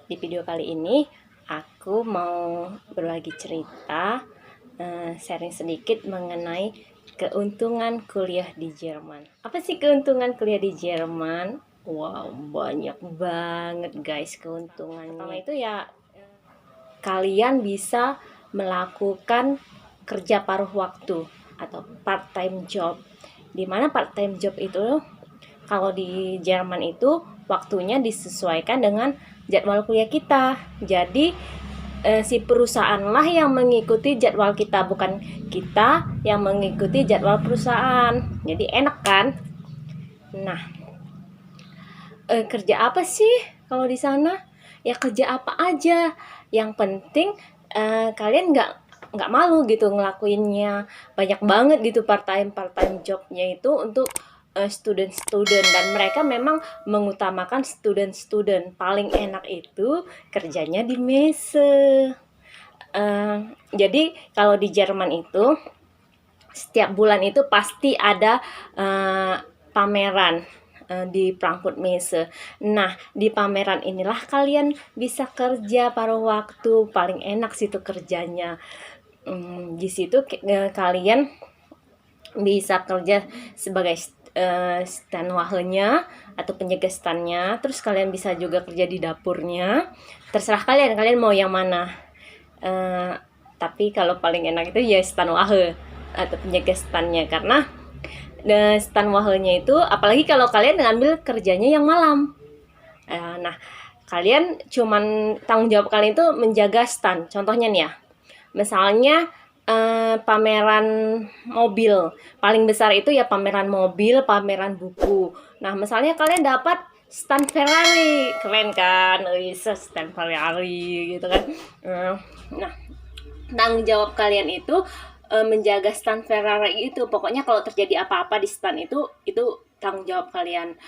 Di video kali ini aku mau berbagi cerita, sharing sedikit mengenai keuntungan kuliah di Jerman. Apa sih keuntungan kuliah di Jerman? Wow, banyak banget guys keuntungannya. Pertama itu ya kalian bisa melakukan kerja paruh waktu atau part time job. Dimana part time job itu kalau di Jerman itu waktunya disesuaikan dengan jadwal kuliah kita. Jadi si perusahaan lah yang mengikuti jadwal kita, bukan kita yang mengikuti jadwal perusahaan. Jadi enak kan? Nah, kerja apa sih kalau di sana? Ya kerja apa aja. Yang penting kalian nggak malu gitu ngelakuinnya. Banyak banget gitu part time jobnya itu untuk student dan mereka memang mengutamakan student. Paling enak itu kerjanya di mese. Jadi kalau di Jerman itu setiap bulan itu pasti ada pameran di Frankfurt Messe. Nah, di pameran inilah kalian bisa kerja paruh waktu. Paling enak sih itu kerjanya. Di situ kalian bisa kerja sebagai standwahenya atau penjaga standnya. Terus kalian bisa juga kerja di dapurnya. Terserah kalian mau yang mana. Tapi kalau paling enak itu ya standwahe atau penjaga standnya, karena standwahenya itu apalagi kalau kalian ngambil kerjanya yang malam. Nah, kalian cuman tanggung jawab kalian itu menjaga stand. Contohnya nih ya, misalnya pameran mobil paling besar itu ya pameran mobil, pameran buku. Nah, misalnya kalian dapat stand Ferrari, keren kan? Stand Ferrari gitu kan. Nah, tanggung jawab kalian itu menjaga stand Ferrari itu. Pokoknya kalau terjadi apa-apa di stand itu tanggung jawab kalian.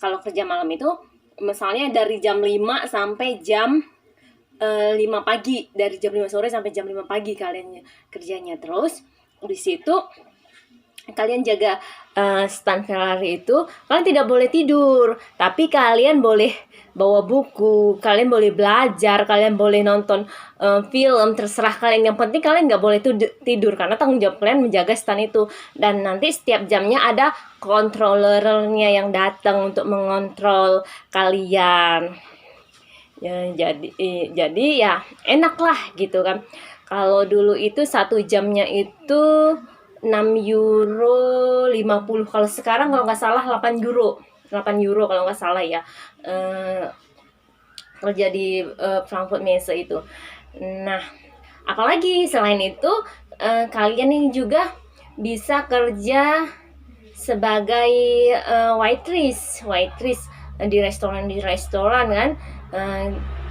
Kalau kerja malam itu misalnya dari jam 5 sampai jam 5 pagi, dari jam 5 sore sampai jam 5 pagi kalian kerjanya. Terus di situ kalian jaga stand Ferrari itu, kalian tidak boleh tidur, tapi kalian boleh bawa buku, kalian boleh belajar, kalian boleh nonton film, terserah kalian. Yang penting kalian nggak boleh tidur, karena tanggung jawab kalian menjaga stand itu. Dan nanti setiap jamnya ada controllernya yang datang untuk mengontrol kalian. Ya, jadi ya enak lah gitu kan. Kalau dulu itu 1 jamnya itu 6 euro 50. Kalau sekarang kalau nggak salah 8 euro kalau nggak salah ya, kerja di Frankfurt Messe itu. Nah, apalagi selain itu kalian ini juga bisa kerja sebagai waitress di restoran kan,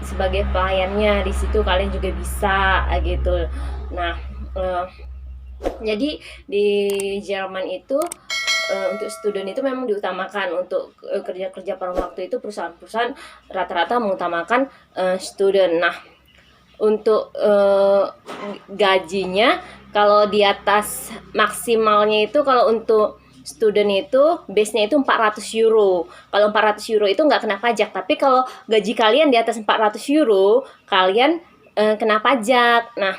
sebagai pelayannya di situ kalian juga bisa gitu. Nah, jadi di Jerman itu untuk student itu memang diutamakan. Untuk kerja paruh waktu itu perusahaan rata-rata mengutamakan student. Nah, untuk gajinya kalau di atas maksimalnya itu, kalau untuk student itu base-nya itu 400 euro. Kalau 400 euro itu nggak kena pajak. Tapi kalau gaji kalian di atas 400 euro, kalian kena pajak. Nah,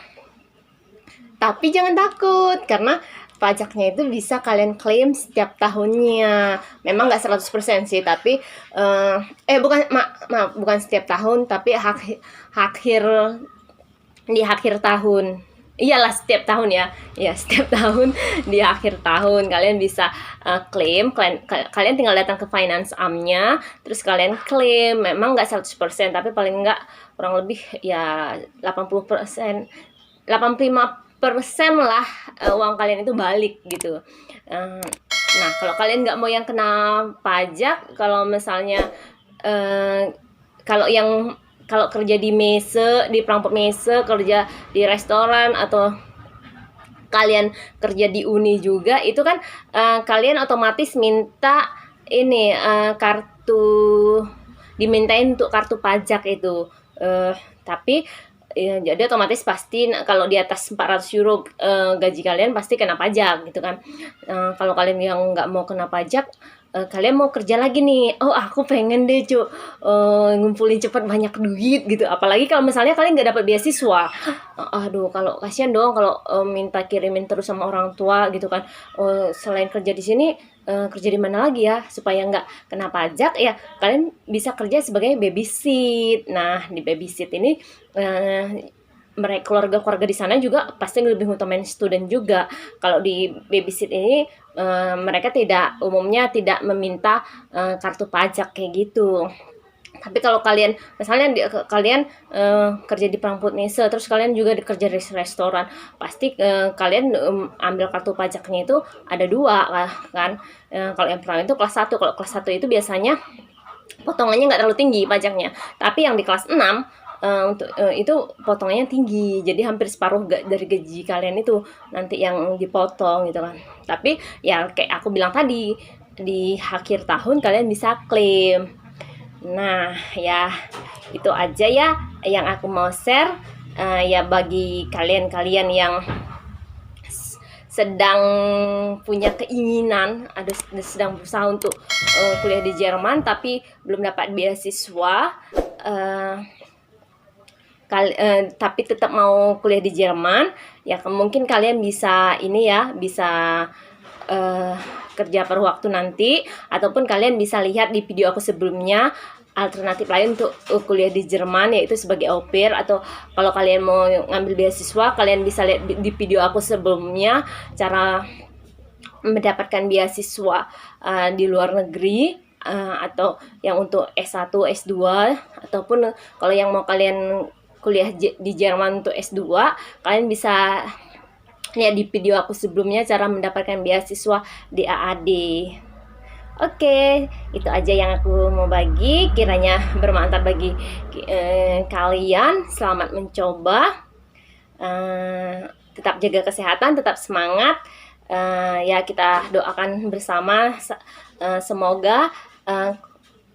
tapi jangan takut, karena pajaknya itu bisa kalian klaim setiap tahunnya. Memang nggak 100% sih, tapi bukan setiap tahun, tapi di akhir tahun. Iyalah setiap tahun ya. Ya, setiap tahun di akhir tahun kalian bisa klaim. Kalian tinggal datang ke finance amnya, terus kalian klaim. Memang nggak 100%, tapi paling nggak kurang lebih ya 80%, 85% lah uang kalian itu balik gitu. Nah, kalau kalian nggak mau yang kena pajak, kalau misalnya kalau kerja di messe, di Frankfurt Messe, kerja di restoran, atau kalian kerja di uni juga, itu kan kalian otomatis minta ini dimintain untuk kartu pajak itu. Tapi ya, jadi otomatis pasti kalau di atas 400 euro gaji kalian pasti kena pajak gitu kan. Kalau kalian yang nggak mau kena pajak, kalian mau kerja lagi nih, "Oh aku pengen deh ngumpulin cepet banyak duit," gitu. Apalagi kalau misalnya kalian nggak dapat beasiswa. Aduh kalau kasihan dong kalau, minta kirimin terus sama orang tua gitu kan. Selain kerja di sini, kerja di mana lagi ya supaya nggak kena pajak ya, kalian bisa kerja sebagai babysit. Nah di babysit ini, keluarga-keluarga di sana juga pasti lebih ngutamain student juga. Kalau di babysit ini, mereka umumnya tidak meminta, kartu pajak kayak gitu. Tapi kalau kalian misalnya kalian, kerja di Pramuntnisa, terus kalian juga kerja di restoran, pasti, kalian, ambil kartu pajaknya itu ada 2 lah kan. Kalau yang pertama itu kelas 1, kalau kelas 1 itu biasanya potongannya nggak terlalu tinggi pajaknya. Tapi yang di kelas 6, itu potongannya tinggi. Jadi hampir separuh dari gaji kalian itu nanti yang dipotong gitu kan. Tapi ya kayak aku bilang tadi, di akhir tahun kalian bisa klaim. Nah, ya itu aja ya yang aku mau share, ya bagi kalian-kalian yang sedang punya keinginan, sedang berusaha untuk, kuliah di Jerman tapi belum dapat beasiswa, tapi tetap mau kuliah di Jerman, ya mungkin kalian bisa ini ya, bisa, kerja paruh waktu nanti, ataupun kalian bisa lihat di video aku sebelumnya alternatif lain untuk kuliah di Jerman, yaitu sebagai au pair. Atau kalau kalian mau ngambil beasiswa, kalian bisa lihat di video aku sebelumnya cara mendapatkan beasiswa di luar negeri, atau yang untuk S1, S2, ataupun kalau yang mau kalian kuliah di Jerman untuk S2, kalian bisa lihat di video aku sebelumnya cara mendapatkan beasiswa di AAD. Oke, itu aja yang aku mau bagi. Kiranya bermanfaat bagi kalian. Selamat mencoba. Tetap jaga kesehatan, tetap semangat. Ya kita doakan bersama, semoga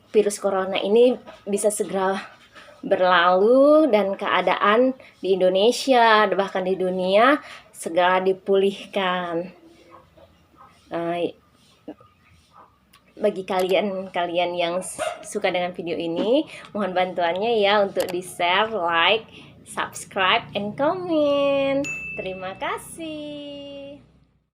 virus corona ini bisa segera berlalu dan keadaan di Indonesia bahkan di dunia segera dipulihkan. Bagi kalian yang suka dengan video ini, mohon bantuannya ya untuk di-share, like, subscribe, and comment. Terima kasih.